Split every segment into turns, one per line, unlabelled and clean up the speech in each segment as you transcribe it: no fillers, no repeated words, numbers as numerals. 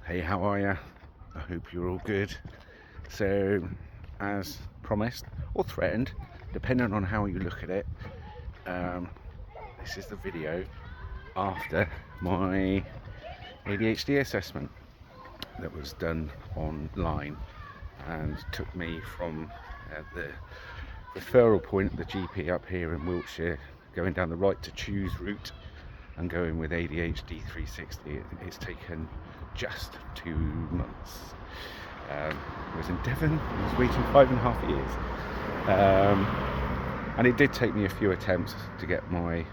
Hey, how are you? I hope you're all good. So, as promised or threatened, depending on how you look at it, this is the video after my ADHD assessment that was done online and took me from the referral point at the GP up here in Wiltshire, going down the right to choose route and going with ADHD 360. It's taken just 2 months. I was in Devon. I was waiting 5.5 years, and it did take me a few attempts to get my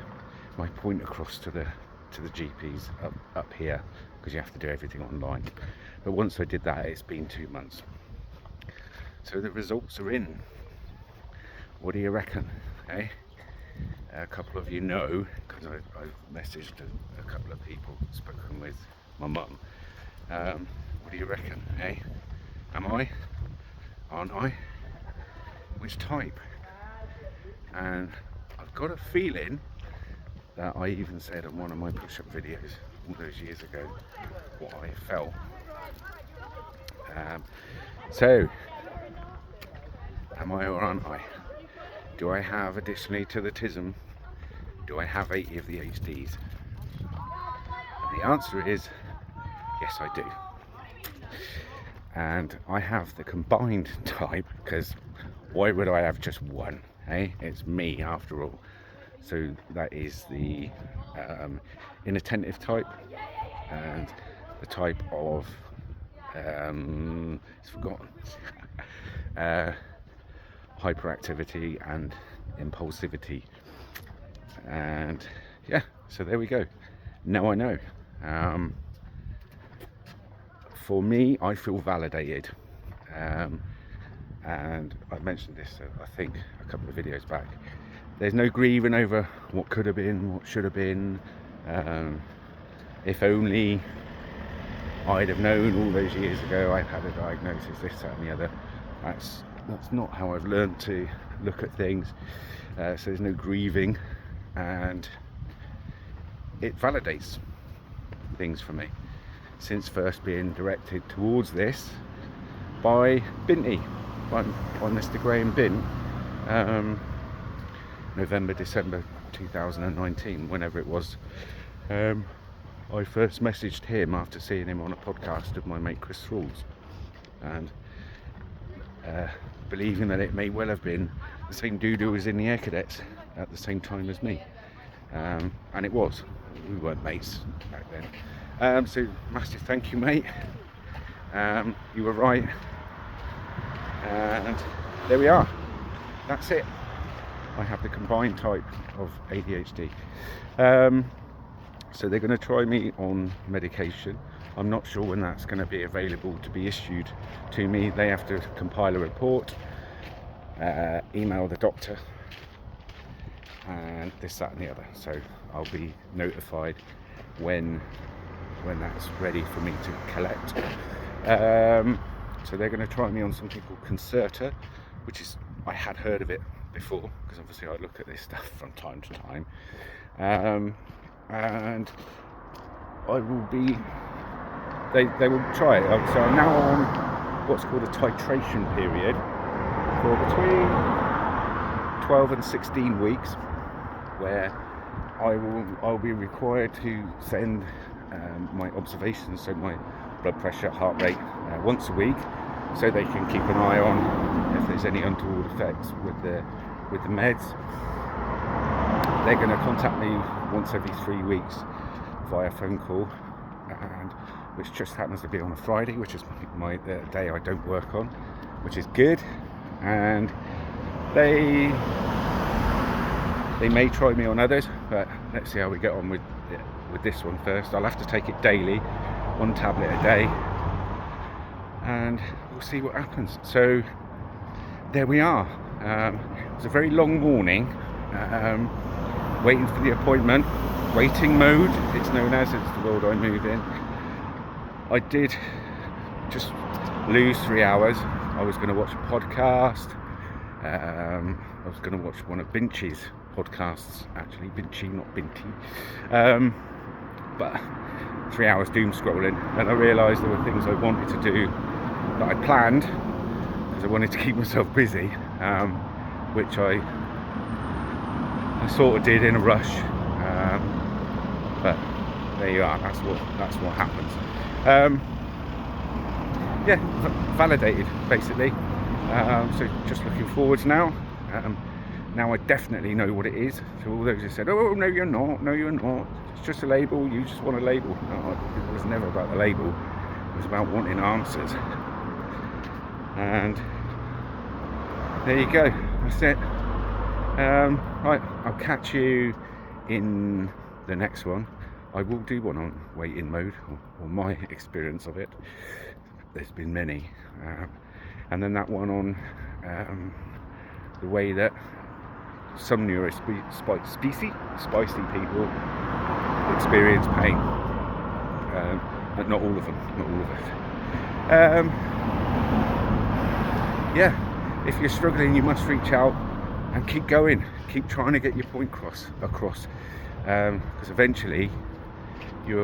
point across to the GPs up here, because you have to do everything online. But once I did that, it's been 2 months. So the results are in. What do you reckon? Eh? A couple of you know, because I've messaged a couple of people, spoken with my mum. What do you reckon? Eh? Am I? Aren't I? Which type? And I've got a feeling that I even said on one of my push-up videos all those years ago what I felt. So, am I or aren't I? Do I have, additionally to the TISM, do I have 80 of the HDs? And the answer is yes, I do. And I have the combined type, because why would I have just one? It's me after all. So that is the inattentive type, and the type of it's forgotten hyperactivity and impulsivity. And yeah, so there we go. Now I know. For me, I feel validated, and I mentioned this I think a couple of videos back. There's no grieving over what could have been, what should have been. If only I'd have known all those years ago I'd had a diagnosis, this, that and the other. That's not how I've learned to look at things. So there's no grieving, and it validates things for me, since first being directed towards this by Binty, by Mr. Graham Bint, November, December 2019, whenever it was. I first messaged him after seeing him on a podcast of my mate Chris Thralls, and believing that it may well have been the same dude who was in the Air Cadets at the same time as me. And it was. We weren't mates back then. So massive thank you, mate. You were right. And there we are. That's it. I have the combined type of ADHD. So they're going to try me on medication. I'm not sure when that's going to be available to be issued to me. They have to compile a report, email the doctor, and this, that and the other. So I'll be notified when that's ready for me to collect. So they're going to try me on something called Concerta, which is, I had heard of it before, because obviously I look at this stuff from time to time. And I will be, they will try it. So I'm now on what's called a titration period for between 12 and 16 weeks, where I'll be required to send my observations, so my blood pressure, heart rate, once a week, so they can keep an eye on if there's any untoward effects with the meds. They're going to contact me once every 3 weeks via phone call, and which just happens to be on a Friday, which is my day I don't work on, which is good. And they may try me on others, but let's see how we get on with this one first. I'll have to take it daily, 1 tablet a day, and we'll see what happens. So there we are. It was a very long morning, waiting for the appointment, waiting mode it's known as. It's the world I move in. I did just lose 3 hours. I was going to watch a podcast. I was going to watch one of Binty's podcasts, actually. Binty, not Binty. But 3 hours doom scrolling, and I realised there were things I wanted to do that I planned because I wanted to keep myself busy, which I sort of did in a rush, but there you are. That's what happens. Yeah, validated basically. So just looking forwards now. Now I definitely know what it is. So all those who said, "Oh no, you're not. No, you're not. It's just a label. You just want a label." No, it was never about the label. It was about wanting answers. And there you go. That's it. Right, I'll catch you in the next one. I will do one on wait-in mode, or my experience of it. There's been many, and then that one on the way that some spicy people experience pain, but not all of them. Yeah, if you're struggling, you must reach out and keep going. Keep trying to get your point across, because eventually you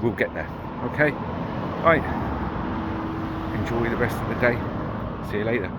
will get there. Okay, right. Enjoy the rest of the day. See you later.